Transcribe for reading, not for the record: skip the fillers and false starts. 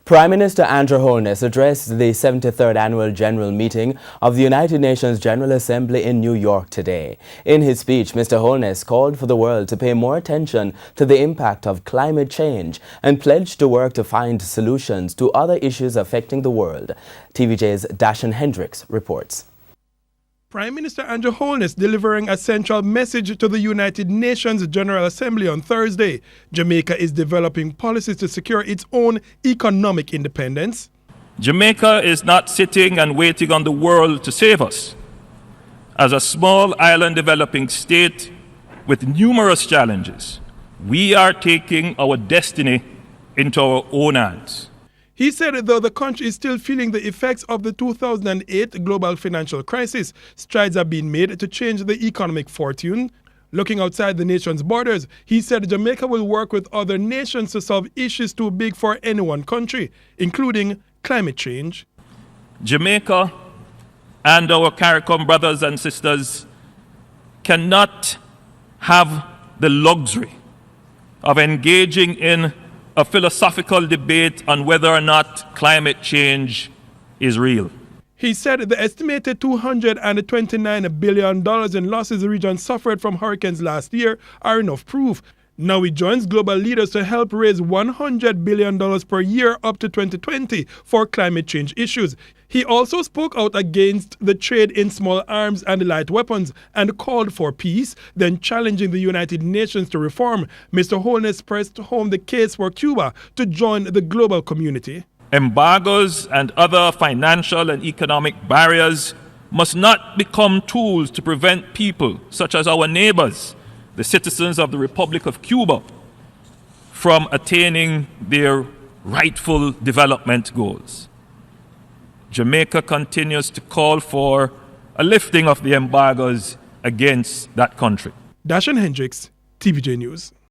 Prime Minister Andrew Holness addressed the 73rd Annual General Meeting of the United Nations General Assembly in New York today. In his speech, Mr. Holness called for the world to pay more attention to the impact of climate change and pledged to work to find solutions to other issues affecting the world. TVJ's Dashan Hendricks reports. Prime Minister Andrew Holness delivering a central message to the United Nations General Assembly on Thursday. Jamaica is developing policies to secure its own economic independence. Jamaica is not sitting and waiting on the world to save us. As a small island developing state with numerous challenges, we are taking our destiny into our own hands. He said though the country is still feeling the effects of the 2008 global financial crisis, strides have been made to change the economic fortune. Looking outside the nation's borders, he said Jamaica will work with other nations to solve issues too big for any one country, including climate change. Jamaica and our CARICOM brothers and sisters cannot have the luxury of engaging in a philosophical debate on whether or not climate change is real. He said the estimated $229 billion in losses the region suffered from hurricanes last year are enough proof. Now he joins global leaders to help raise $100 billion per year up to 2020 for climate change issues. He also spoke out against the trade in small arms and light weapons and called for peace, then challenging the United Nations to reform. Mr. Holness pressed home the case for Cuba to join the global community. Embargoes and other financial and economic barriers must not become tools to prevent people, such as our neighbors, the citizens of the Republic of Cuba, from attaining their rightful development goals. Jamaica continues to call for a lifting of the embargoes against that country. Dashan Hendricks, TVJ News.